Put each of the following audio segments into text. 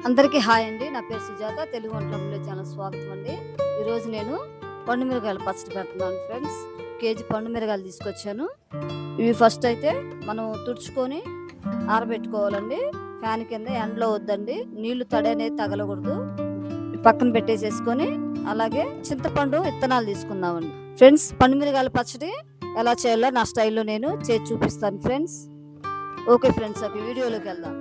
అందరికీ హాయ్ అండి. నా పేరు సుజాత. తెలుగు వంటల ఛానల్ స్వాగతం అండి. ఈరోజు నేను పండు మిరగాయల పచ్చడి పెడుతున్నాను ఫ్రెండ్స్. కేజీ పండు మిరగాయలు తీసుకొచ్చాను. ఇవి ఫస్ట్ అయితే మనం తుడుచుకొని ఆరబెట్టుకోవాలండి. ఫ్యాన్ కింద ఎండలో వద్దండి, నీళ్లు తడి అనేది తగలకూడదు. పక్కన పెట్టేసేసుకొని అలాగే చింతపండు విత్తనాలు తీసుకుందామండి. ఫ్రెండ్స్, పండు మిరగాయల పచ్చడి ఎలా చేయాలో నా స్టైల్లో నేను చేసి చూపిస్తాను ఫ్రెండ్స్. ఓకే ఫ్రెండ్స్, ఒక వీడియోలోకి వెళ్దాం.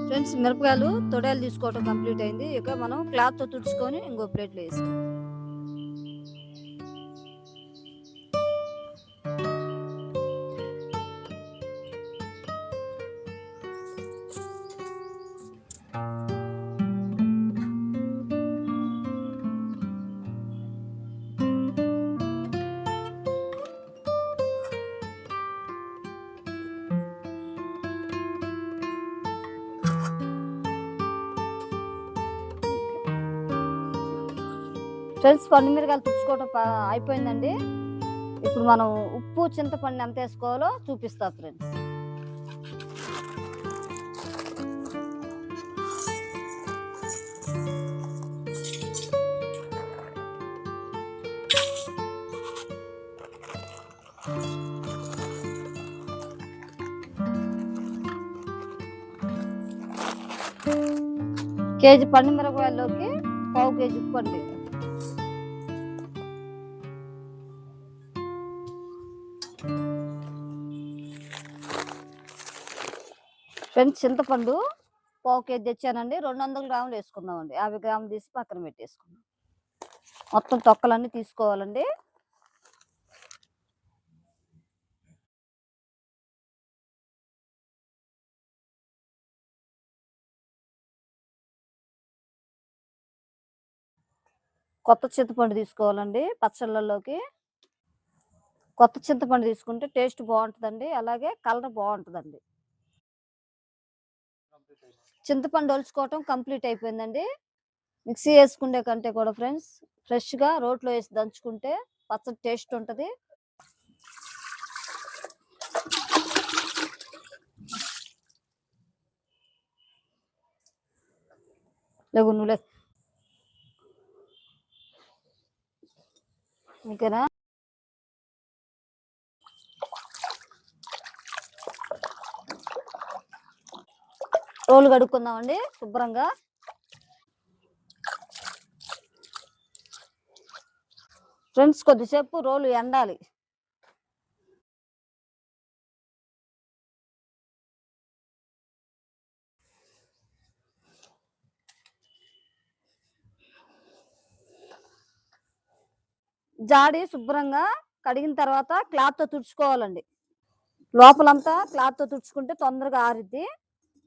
ఫ్రెండ్స్, మిరపకాయలు తొడలు తీసుకోవడం కంప్లీట్ అయింది. ఇక మనం క్లాత్తో తుడుచుకొని ఇంకో ప్లేట్లో వేసుకో. ఫ్రెండ్స్, పండు మిరగాయలు తుడుచుకోవడం అయిపోయిందండి. ఇప్పుడు మనం ఉప్పు చింతపండు ఎంత వేసుకోవాలో చూపిస్తా ఫ్రెండ్స్. కేజీ పండు మిరపకాయల్లోకి పావు కేజీ ఉప్పు అండి. ఫ్రెండ్స్, చింతపండు పావు కేజీ తెచ్చానండి. 200 గ్రాములు వేసుకుందామండి. 50 గ్రాములు తీసి పక్కన పెట్టేసుకుందాం. మొత్తం తొక్కలన్నీ తీసుకోవాలండి. కొత్త చింతపండు తీసుకోవాలండి పచ్చళ్ళలోకి. కొత్త చింతపండు తీసుకుంటే టేస్ట్ బాగుంటుందండి, అలాగే కలర్ బాగుంటుందండి. చింతపండు ఒలుచుకోవటం కంప్లీట్ అయిపోయిందండి. మిక్సీ వేసుకుంటే కంటే కూడా ఫ్రెండ్స్, ఫ్రెష్గా రోట్లో వేసి దంచుకుంటే పచ్చడి టేస్ట్ ఉంటుంది. లేవు నువ్వులే ఇంకేనా. రోలు కడుక్కుందామండి శుభ్రంగా. ఫ్రెండ్స్, కొద్దిసేపు రోలు ఎండాలి. జాడి శుభ్రంగా కడిగిన తర్వాత క్లాత్తో తుడుచుకోవాలండి. లోపలంతా క్లాత్తో తుడుచుకుంటే తొందరగా ఆరిద్ది.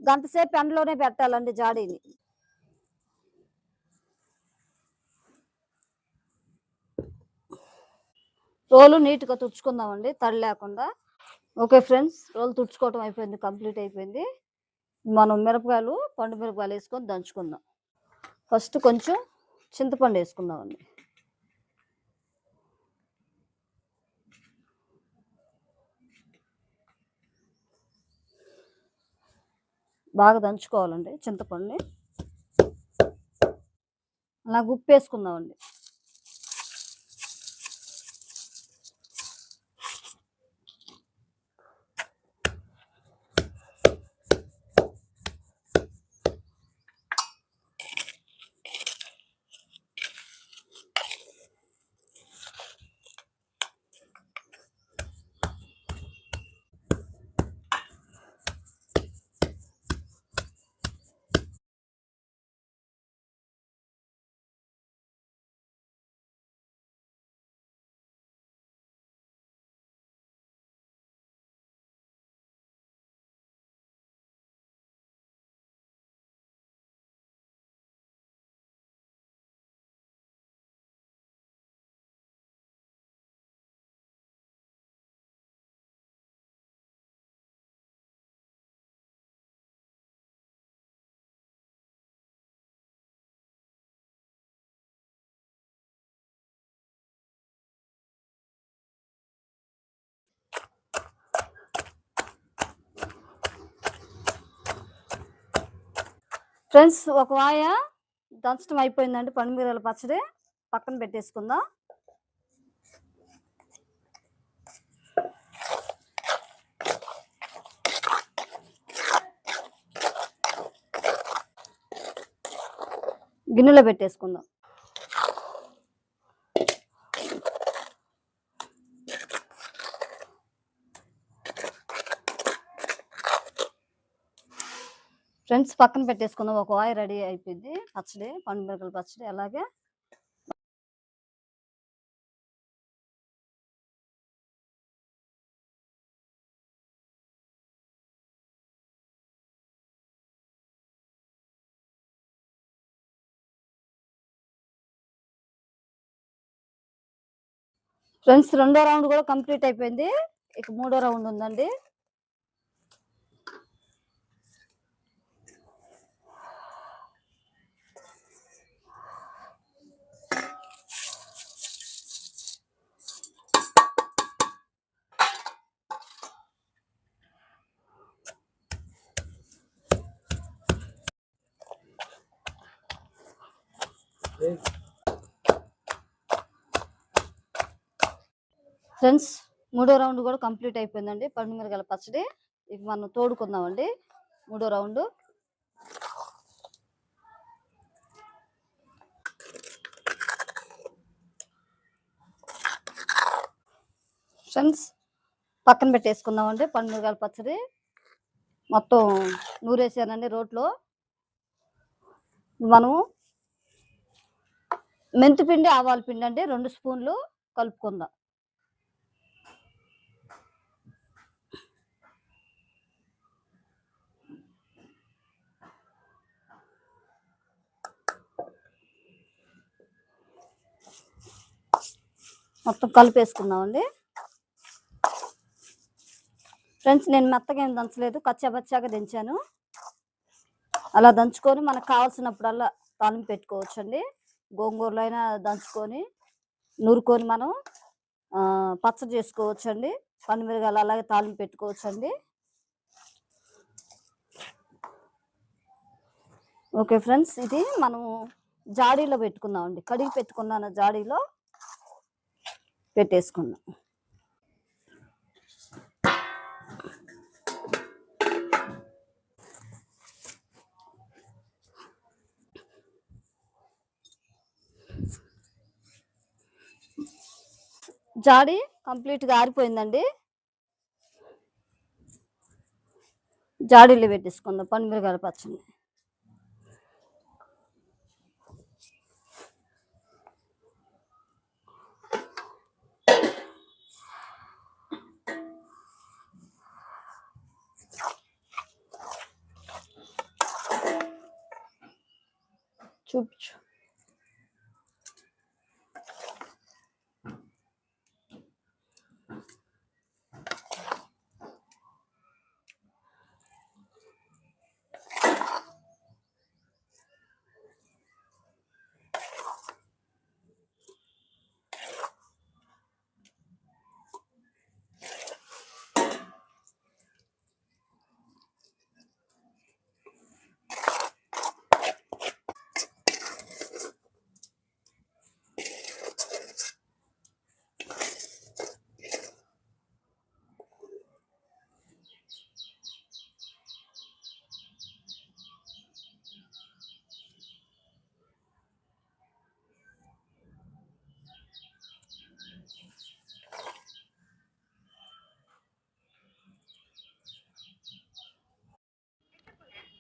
గంట సేపు ఎండలోనే పెట్టాలండి జాడీని. రోలు నీట్గా తుడుచుకుందామండి, తడి లేకుండా. ఓకే ఫ్రెండ్స్, రోలు తుడుచుకోవటం అయిపోయింది, కంప్లీట్ అయిపోయింది. మనం మిరపకాయలు పండు మిరపకాయలు వేసుకొని దంచుకుందాం. ఫస్ట్ కొంచెం చింతపండు వేసుకుందామండి. బాగా దంచుకోవాలండి చింతపండుని. అలాగే ఉప్పు వేసుకుందామండి. ఫ్రెండ్స్ ఒక వాయ దంచడం అయిపోయిందండి. పండుమిరపకాయల పచ్చడి పక్కన పెట్టేసుకుందాం. గిన్నెలో పెట్టేసుకుందాం. ఫ్రెండ్స్ పక్కన పెట్టేసుకుందాం. ఒక వాయి రెడీ అయిపోయింది పచ్చడి, పండుమిరపకాయల పచ్చడి. అలాగే ఫ్రెండ్స్ రెండో రౌండ్ కూడా కంప్లీట్ అయిపోయింది. ఇక మూడో రౌండ్ ఉందండి. ఫ్రెండ్స్ మూడో రౌండ్ కూడా కంప్లీట్ అయిపోయిందండి పండుమిరపకాయల పచ్చడి. ఇక మనం తోడుకుందామండి మూడో రౌండ్. ఫ్రెండ్స్ పక్కన పెట్టేసుకుందామండి పండుమిరపకాయల పచ్చడి. మొత్తం నూరేసానండి రోట్లో. మనము మెంతిపిండి, ఆవాల పిండి అండి 2 స్పూన్లు కలుపుకుందాం. మొత్తం కలిపేసుకుందామండి. ఫ్రెండ్స్ నేను మెత్తగా ఏం దంచలేదు, కచ్చాపచ్చాగా దంచాను. అలా దంచుకొని మనకు కావాల్సినప్పుడల్లా తాలింపు పెట్టుకోవచ్చండి. గోంగూరలో అయినా దంచుకొని నూరుకొని మనం పచ్చడి చేసుకోవచ్చండి. పండుమిరపకాయలు అలాగే తాలింపు పెట్టుకోవచ్చండి. ఓకే ఫ్రెండ్స్, ఇది మనము జాడీలో పెట్టుకుందామండి. కడిగి పెట్టుకున్నాను, జాడీలో పెట్టేసుకుందాం. జాడీ కంప్లీట్గా ఆరిపోయిందండి. జాడీలో పెట్టేసుకుందాం పండుమిరపకాయల పచ్చడి. చూపించు.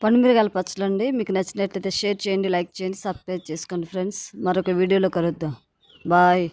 పండుమిరపకాయల పచ్చడి అండి. మీకు నచ్చినట్లయితే షేర్ చేయండి, లైక్ చేయండి, సబ్స్క్రైబ్ చేసుకోండి ఫ్రెండ్స్. మరొక వీడియోలో కలుద్దాం. బాయ్.